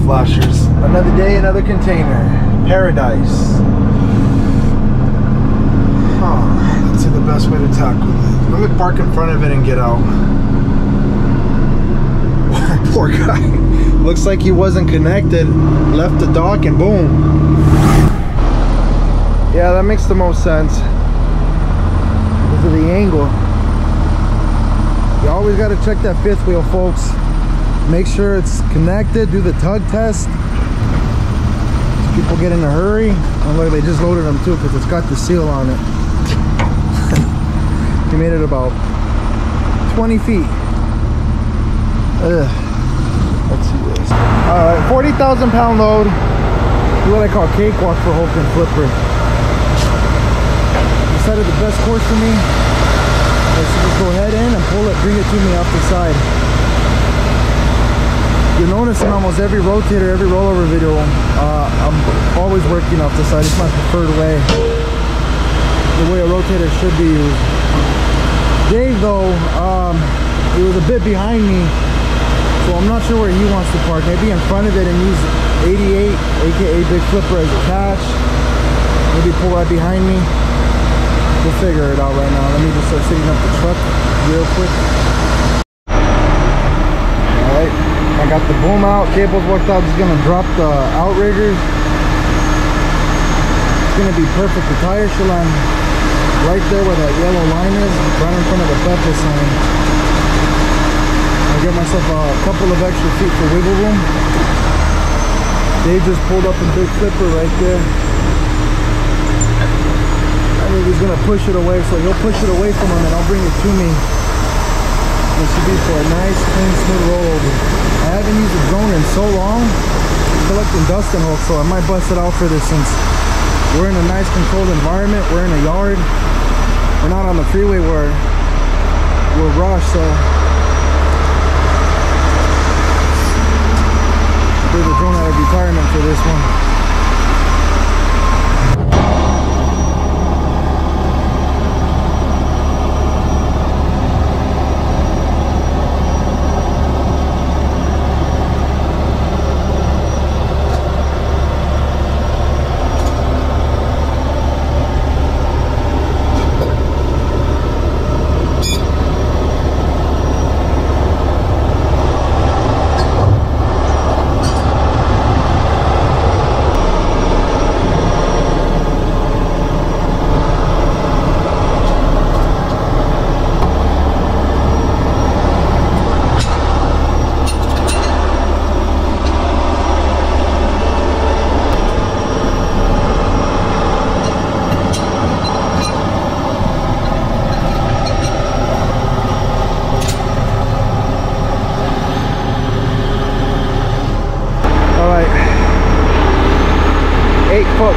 flashers. Another day, another container. Paradise. Let's see the best way to tackle it. Let me park in front of it and get out. Poor guy. Looks like he wasn't connected. Left the dock and boom. Yeah, that makes the most sense. Because of the angle. You always got to check that fifth wheel, folks. Make sure it's connected. Do the tug test. People get in a hurry. Oh look, they just loaded them too because it's got the seal on it. He made it about 20 feet. Ugh. Let's see this. Alright, 40,000 pound load. Do what I call cakewalk for Hulk and Flipper. Decided the best course for me is to just go head in and pull it, bring it to me off the side. You'll notice in almost every rotator, every rollover video, I'm always working off the side. It's my preferred way. The way a rotator should be used. Dave though, he was a bit behind me, so I'm not sure where he wants to park. Maybe in front of it and use 88, aka Big Flipper, as a catch. Maybe pull right behind me. We'll figure it out right now. Let me just start setting up the truck real quick. Alright, I got the boom out, cables worked out. Just gonna drop the outriggers. It's gonna be perfect. The tire should land right there where that yellow line is, right in front of the Pepe sign. I'll give myself a couple of extra feet for wiggle room. Dave just pulled up a Big Flipper right there. I think he's gonna push it away, so he'll push it away from him and I'll bring it to me. This should be for a nice, clean, smooth rollover. I haven't used a drone in so long, collecting dust and hooks, so I might bust it out for this since we're in a nice controlled environment. We're in a yard. We're not on the freeway where we're rushed, so threw the drone out of retirement for this one.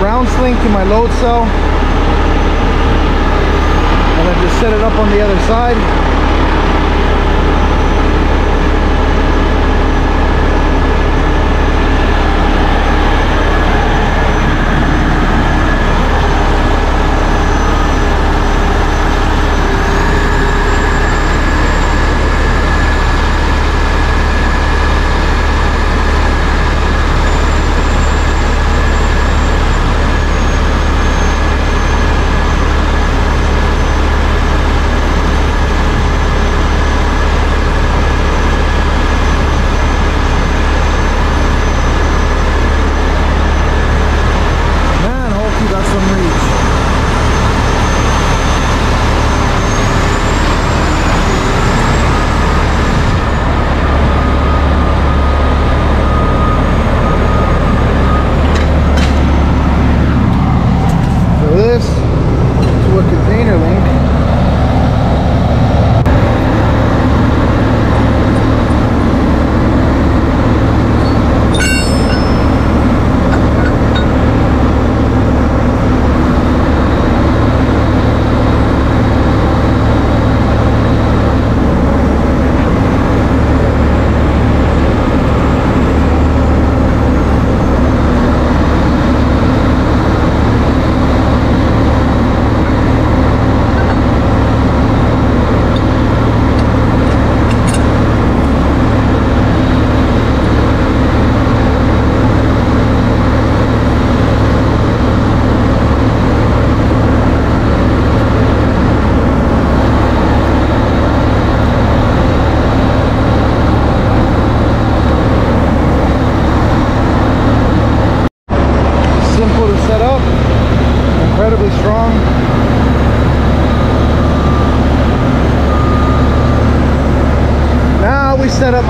Round sling to my load cell, and then just set it up on the other side.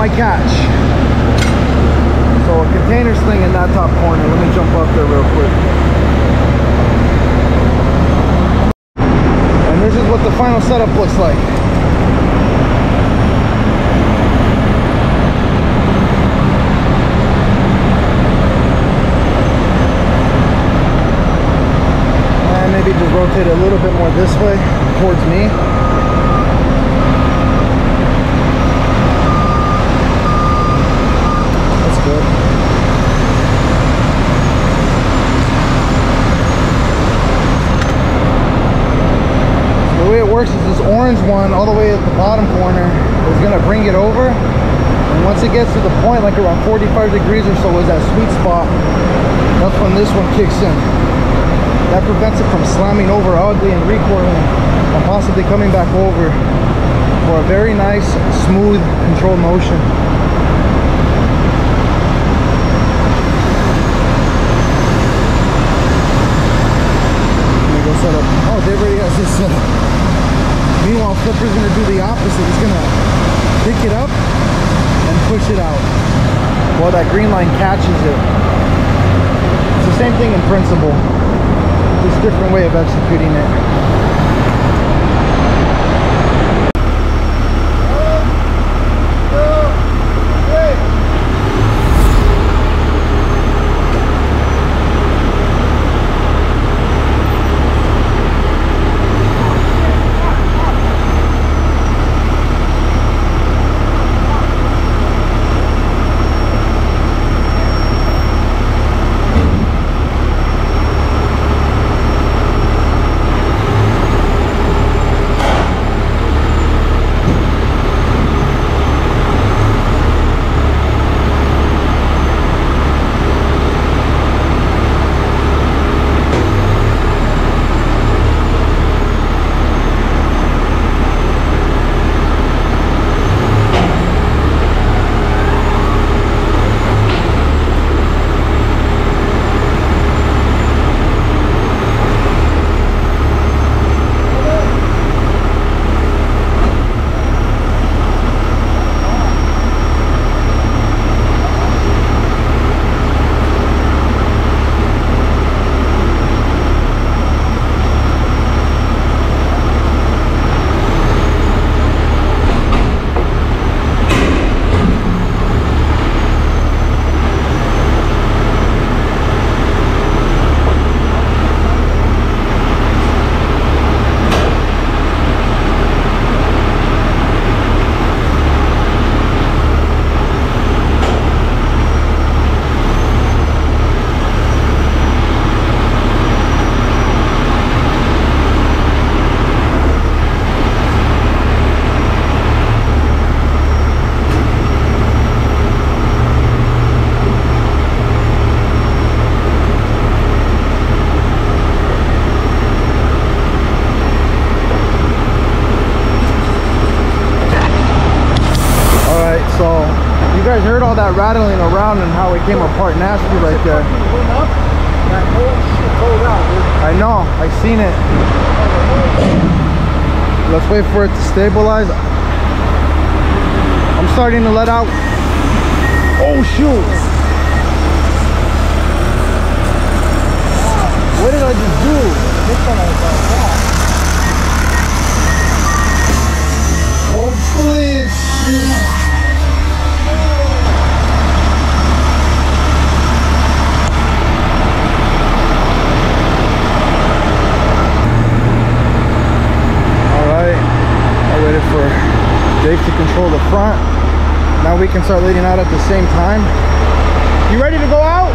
my catch. So a container sling in that top corner. Let me jump up there real quick. And this is what the final setup looks like. And maybe just rotate it a little bit more this way towards me. Is this orange one all the way at the bottom corner is going to bring it over, and once it gets to the point like around 45 degrees or so is that sweet spot, that's when this one kicks in. That prevents it from slamming over ugly and recoiling and possibly coming back over for a very nice smooth controlled motion. Let me go set up. Oh, Dave already has this set up. Meanwhile, Flipper's going to do the opposite. He's going to pick it up and push it out while that green line catches it. It's the same thing in principle, just a different way of executing it. That rattling around and how it came apart nasty right there. I know, I seen it. Let's wait for it to stabilize. I'm starting to let out. Oh shoot! What did I just do? Hopefully it's... for Dave to control the front. Now we can start leading out at the same time. You ready to go out?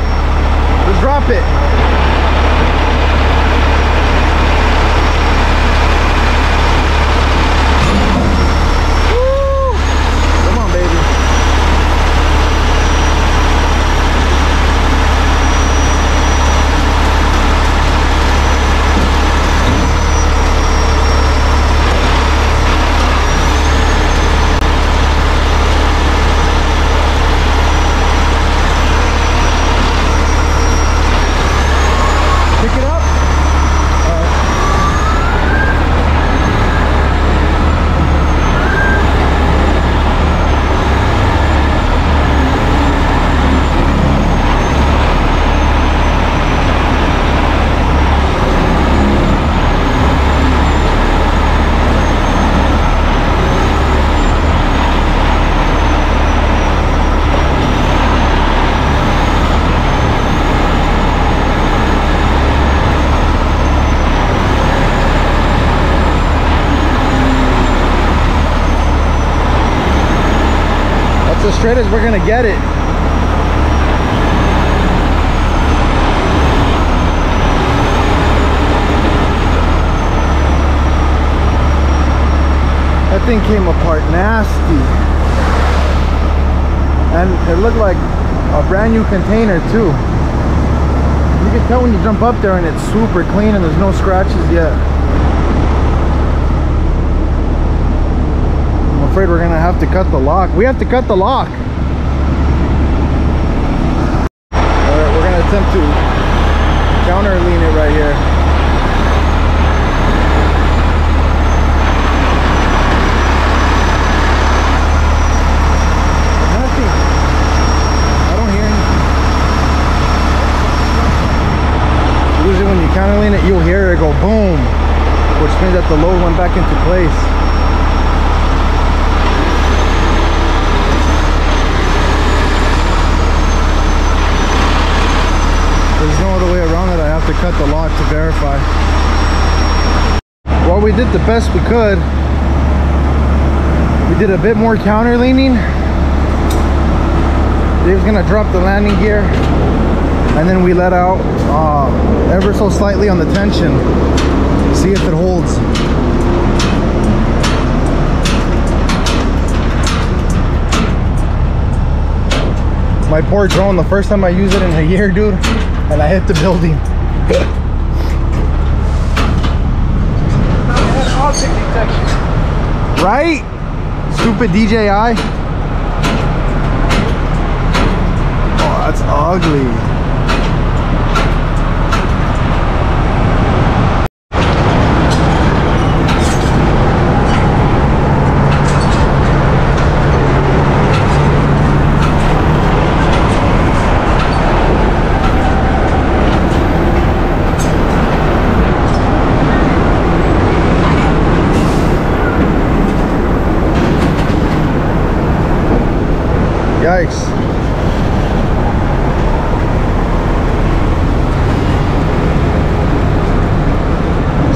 Just drop it. Woo! Come on, baby. as straight as we're gonna get it. That thing came apart nasty. And it looked like a brand new container too. You can tell when you jump up there and it's super clean and there's no scratches yet. I'm afraid we're gonna have to cut the lock. We have to cut the lock. Alright, we're gonna attempt to counter lean it right here. When you counter lean it, you'll hear it go boom, which means that the load went back into place. There's no other way around it. I have to cut the lock to verify. Well, we did the best we could. We did a bit more counter leaning. Dave's gonna drop the landing gear, and then we let out ever so slightly on the tension, see if it holds. My poor drone, the first time I used it in a year, dude, and I hit the building. Right? Stupid DJI. Oh, that's ugly. Yikes.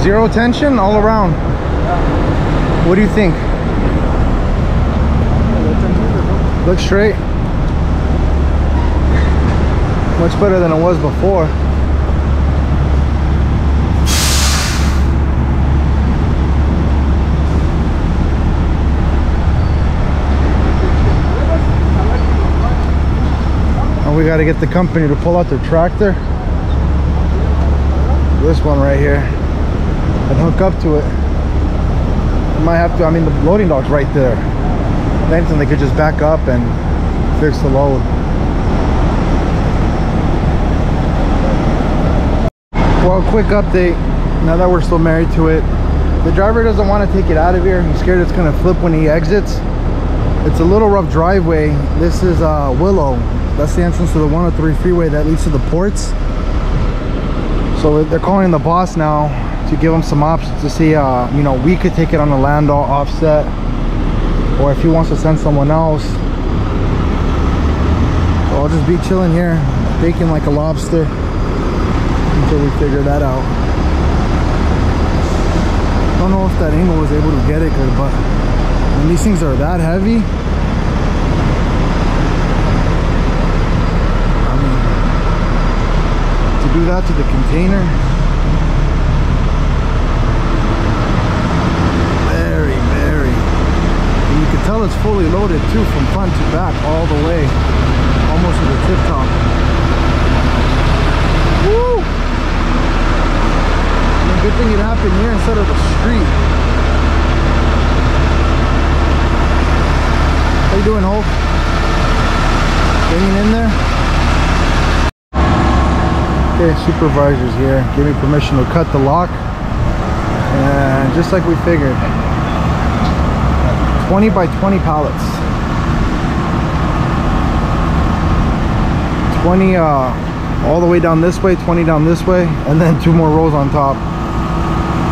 Zero tension all around. Yeah. What do you think? Look straight. Much better than it was before. We got to get the company to pull out their tractor, this one right here, and hook up to it. We might have to, I mean, the loading dock's right there. Then they could just back up and fix the load. Well, quick update, now that we're still married to it. The driver doesn't want to take it out of here. He's scared it's going to flip when he exits. It's a little rough driveway. This is Willow. That's the entrance to the 103 freeway that leads to the ports. So they're calling the boss now to give him some options to see, you know, we could take it on the land offset, or if he wants to send someone else. So I'll just be chilling here, baking like a lobster until we figure that out. I don't know if that angle was able to get it good, but when these things are that heavy, do that to the container. Very, very. And you can tell it's fully loaded too, from front to back, all the way, almost to the tip top. Woo! And good thing it happened here instead of the street. How you doing, Hulk? Hanging in there? Okay, supervisor's here. Give me permission to cut the lock. And just like we figured, 20 by 20 pallets. 20 all the way down this way, 20 down this way, and then 2 more rows on top.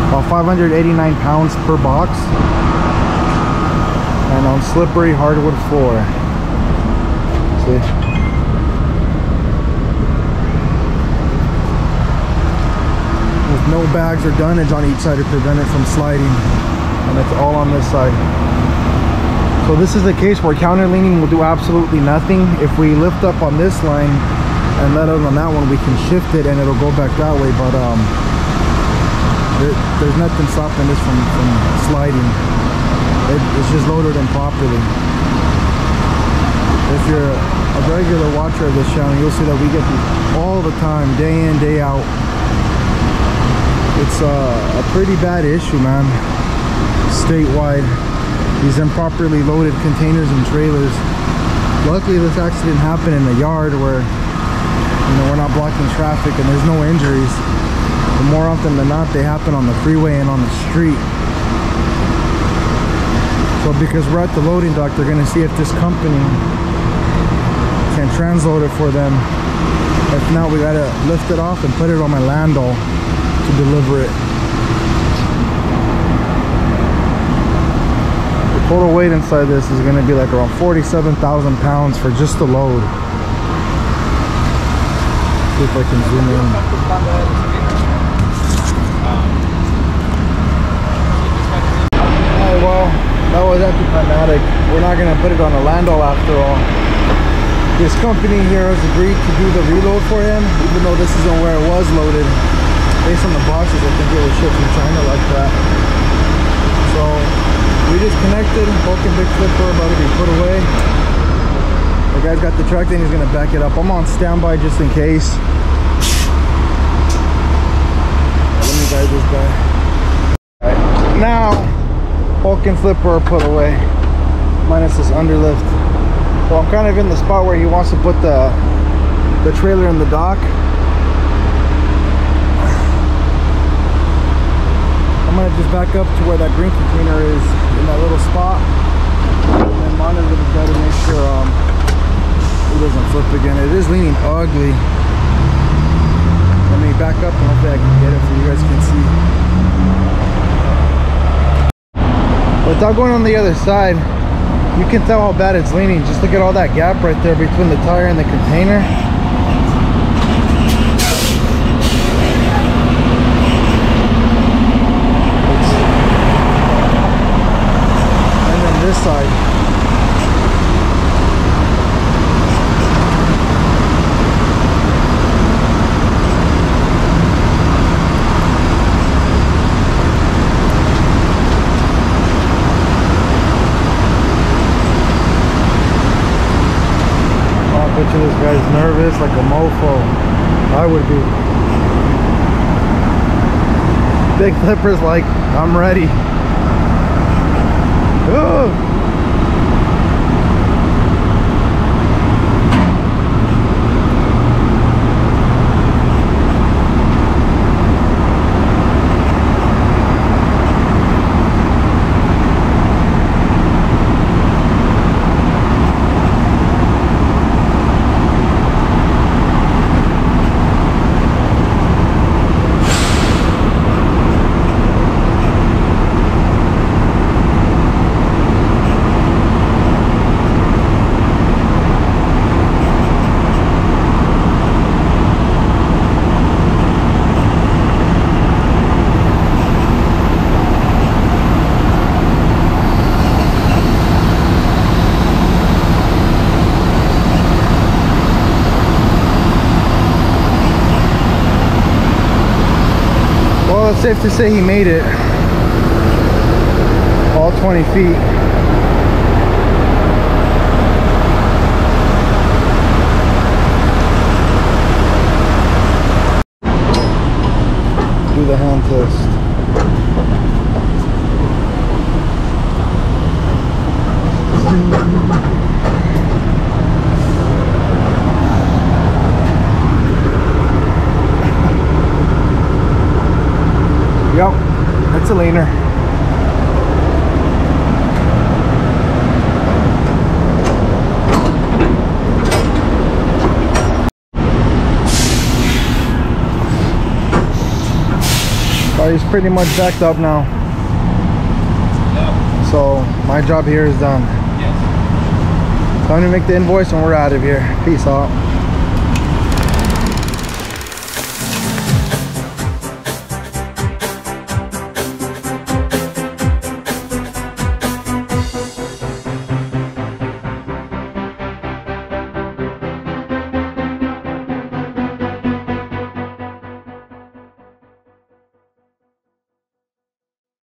About 589 pounds per box. And on slippery hardwood floor. See? No bags or dunnage on each side to prevent it from sliding, and it's all on this side. So this is the case where counter leaning will do absolutely nothing. If we lift up on this line and let it on that one, we can shift it and it'll go back that way. But there's nothing stopping this from sliding. It's just loaded improperly. If you're a regular watcher of this channel, you'll see that we get these all the time, day in, day out. It's a pretty bad issue, man, statewide. These improperly loaded containers and trailers. Luckily this accident happened in the yard where, you know, we're not blocking traffic and there's no injuries. But more often than not, they happen on the freeway and on the street. So because we're at the loading dock, they're gonna see if this company can transload it for them. If not, we gotta lift it off and put it on my landau to deliver it. The total weight inside this is gonna be like around 47,000 pounds for just the load. See if I can zoom in. Oh well, that was anticlimactic. We're not gonna put it on a landau after all. This company here has agreed to do the reload for him, even though this isn't where it was loaded. Based on the boxes, I think it was shipped from China like that. So we just connected, Hulk and big flipper about to be put away. The guy's got the truck, then he's gonna back it up. I'm on standby just in case. Let me guide this guy. Alright, now Hulk and flipper are put away, minus this underlift. So I'm kind of in the spot where he wants to put the trailer in the dock. I'm gonna just back up to where that green container is, in that little spot, and then monitor the guy to make sure it doesn't flip again. It is leaning ugly. Let me back up and hopefully I can get it so you guys can see. Without going on the other side, you can tell how bad it's leaning. Just look at all that gap right there between the tire and the container. And then this side. This guy's nervous like a mofo. I would be. Big flipper's like, I'm ready. Oh. It's safe to say he made it all 20 feet. Do the hand test. Yep, that's a leaner. Oh, he's pretty much backed up now. Yep. So my job here is done. Yes. Time to make the invoice and we're out of here. Peace out.